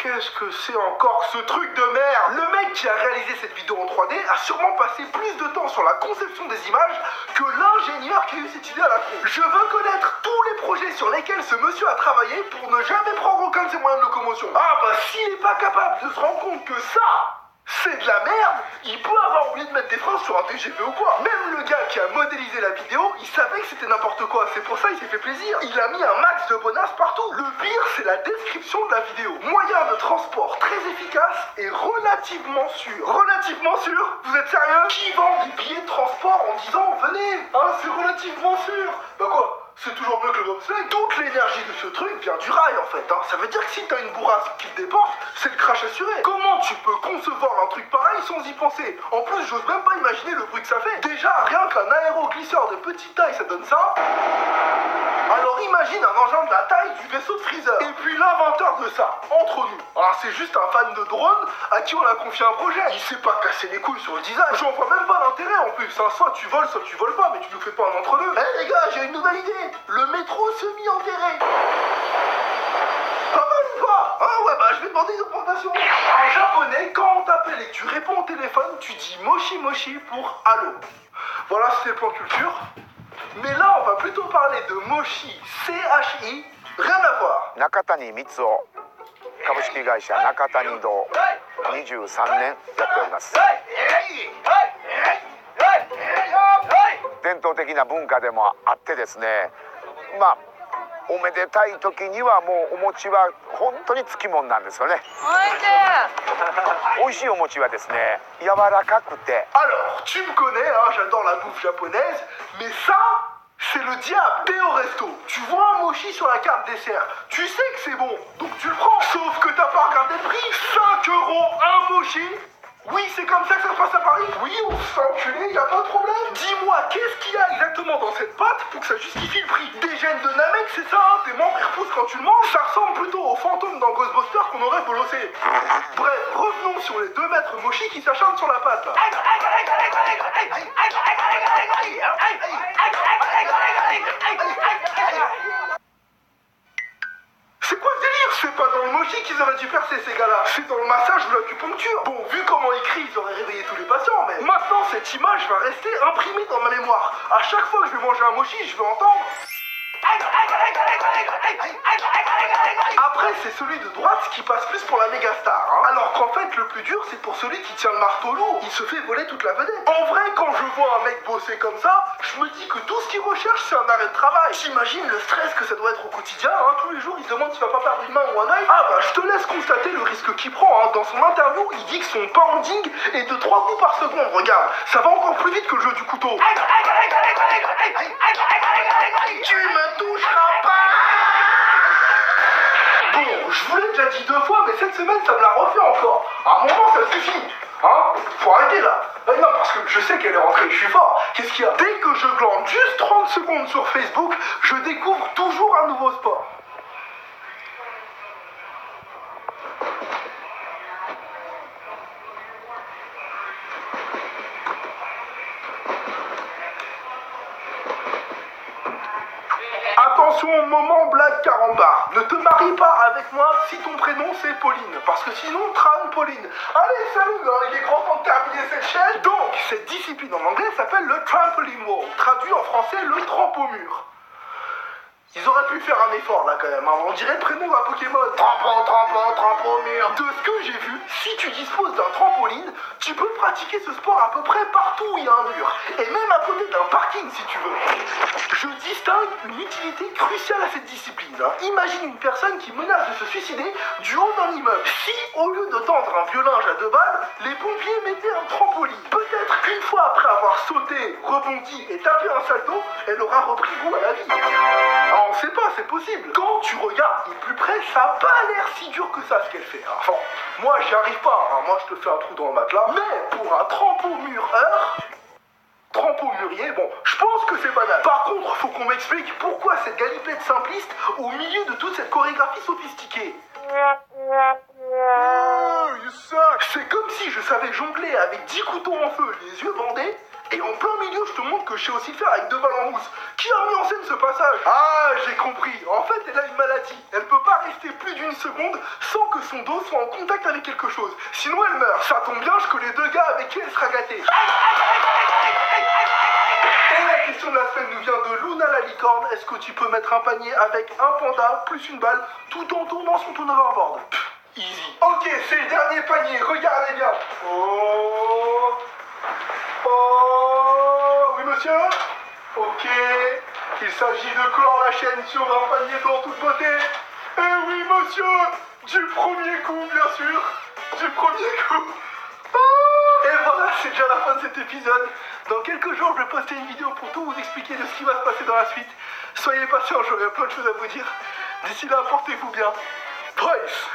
Qu'est-ce que c'est encore ce truc de merde? Le mec qui a réalisé cette vidéo en 3D a sûrement passé plus de temps sur la conception des images que l'ingénieur qui a eu cette idée à la con. Je veux connaître tous les projets sur lesquels ce monsieur a travaillé pour ne jamais prendre aucun de ses moyens de locomotion. Ah bah s'il n'est pas capable de se rendre compte que ça, c'est de la merde, il peut avoir oublié de mettre des freins sur un TGV ou quoi. Même le gars qui a modélisé la vidéo, il savait que c'était n'importe quoi, c'est pour ça il s'est fait plaisir. Il a mis un max de bonasses partout. Le pire, c'est la description de la vidéo. Moyen de transport très efficace et relativement sûr. Relativement sûr? Vous êtes sérieux? Qui vend des billets de transport en disant venez? Hein, c'est relativement sûr. Bah quoi? C'est toujours mieux que le bobsleigh. Toute l'énergie de ce truc vient du rail en fait. Ça veut dire que si t'as une bourrasse qui te déporte, c'est le crash assuré. Comment tu peux concevoir un truc pareil sans y penser? En plus, j'ose même pas imaginer le bruit que ça fait. Déjà, rien qu'un aéroglisseur de petite taille, ça donne ça. Alors imagine un engin de la taille du vaisseau de Freezer. Et puis l'inventeur de ça, entre nous. Alors c'est juste un fan de drone à qui on a confié un projet. Il s'est pas cassé les couilles sur le design. J'en vois même pas l'intérêt en plus. Soit tu voles pas, mais tu nous fais pas un entre-deux. Eh les gars, j'ai une nouvelle idée. Le métro semi-enterré. Pas mal ou pas? Ah ouais, bah je vais demander une augmentation. En japonais, quand on t'appelle et que tu réponds au téléphone, tu dis moshi moshi pour allô. Voilà, c'était le plan culture. Mais là, on va plutôt parler de moshi, CHI, rien à voir. 中谷光雄株式会社中谷堂23年やっております。伝統的な文化でもあってですね、まあおめでたい時にはもうお餅は本当につきもんなんですよね。美味しいお餅はですね、柔らかくて。Alors, tu me connais, hein, j'adore la bouffe japonaise, mais ça, c'est le diable. T'es au resto, tu vois un mochi sur la carte dessert, tu sais que c'est bon, donc tu le prends. Sauf que t'as pas regardé le prix, 5 euros un mochi. Oui, c'est comme ça que ça se passe à Paris. Oui, on se fait enculer, y a pas de problème. Dis-moi, qu'est-ce qu'il y a exactement dans cette pâte pour que ça justifie le prix? Des gènes de Namek, c'est ça, hein? Tes membres ils repoussent quand tu le manges? Ça ressemble plutôt au fantôme dans Ghostbusters qu'on aurait bolossé. Bref, revenons sur les 2 maîtres mochi qui s'acharnent sur la pâte là. C'est quoi ce délire? C'est pas dans le mochi qu'ils auraient dû percer ces gars-là, c'est dans le massage ou l'acupuncture. Bon, vu comment ils crient, ils auraient réveillé tous les patients, mais maintenant cette image va rester imprimée dans ma mémoire. À chaque fois que je vais manger un mochi, je vais entendre... Après, c'est celui de droite qui passe plus pour la méga star, hein. Alors qu'en fait, le plus dur, c'est pour celui qui tient le marteau lourd. Il se fait voler toute la vedette. En vrai, quand je vois un mec bosser comme ça, je me dis que tout ce qu'il recherche, c'est un arrêt de travail. T'imagines le stress que ça doit être au quotidien, hein. Tous les jours, il se demande s'il va pas perdre une main ou un œil. Ah bah, je te laisse constater le risque qu'il prend, hein. Dans son interview, il dit que son pounding est de 3 coups par seconde. Regarde, ça va encore plus vite que le jeu du couteau. Tu me toucheras pas. Bon, je vous l'ai déjà dit 2 fois, mais cette semaine, ça me l'a refait encore. À un moment, ça suffit. Hein? Faut arrêter là. Non, parce que je sais qu'elle est rentrée, je suis fort. Qu'est-ce qu'il y a? Dès que je glande juste 30 secondes sur Facebook, je découvre toujours un nouveau sport. Attention, moment blague carambar. Ne te marie pas avec moi si ton prénom c'est Pauline. Parce que sinon, Pauline. Allez, salut, hein, il est grand temps de terminer cette chaîne. Donc, cette discipline en anglais s'appelle le trampoline wall. Traduit en français, le trampo-mur. Ils auraient pu faire un effort là quand même, hein. On dirait le prénom d'un Pokémon. Trampo-mur. De ce que j'ai vu, si tu disposes d'un trampoline, tu peux pratiquer ce sport à peu près partout où il y a un mur. Et même à côté d'un parking si tu veux. Je distingue une utilité cruciale à cette discipline, hein. Imagine une personne qui menace de se suicider du haut d'un immeuble. Si, au lieu de tendre un vieux linge à 2 balles, les pompiers mettaient un trampoline, peut-être qu'une fois après avoir sauté, rebondi et tapé un salto, elle aura repris goût à la vie. Alors, on sait pas, c'est possible. Quand tu regardes de plus près, ça n'a pas l'air si dur que ça ce qu'elle fait. Enfin, moi j'y arrive pas, hein. Moi je te fais un trou dans le matelas. Mais pour un trampo-mureur, trampo-murier, bon, je pense que c'est banal. Par contre, faut qu'on m'explique pourquoi cette galipette simpliste au milieu de toute cette chorégraphie sophistiquée. C'est comme si je savais jongler avec 10 couteaux en feu, les yeux bandés. Et en plein milieu, je te montre que je sais aussi le faire avec 2 balles en mousse. Qui a mis en scène ce passage? Ah, j'ai compris. En fait, elle a une maladie. Elle peut pas rester plus d'une seconde sans que son dos soit en contact avec quelque chose. Sinon, elle meurt. Ça tombe bien, je connais 2 gars avec qui elle sera gâtée. Et la question de la semaine nous vient de Luna la licorne. Est-ce que tu peux mettre un panier avec un panda plus une balle tout en tournant sur ton hoverboard? Easy. Ok, c'est le dernier panier. Regardez bien. Oh... Oh, oui monsieur. Ok, il s'agit de clore la chaîne sur un panier dans toute beauté. Eh oui monsieur, du premier coup bien sûr, du premier coup. Oh, et voilà, c'est déjà la fin de cet épisode. Dans quelques jours, je vais poster une vidéo pour tout vous expliquer de ce qui va se passer dans la suite. Soyez patients, j'aurai plein de choses à vous dire. D'ici là, portez-vous bien. Peace.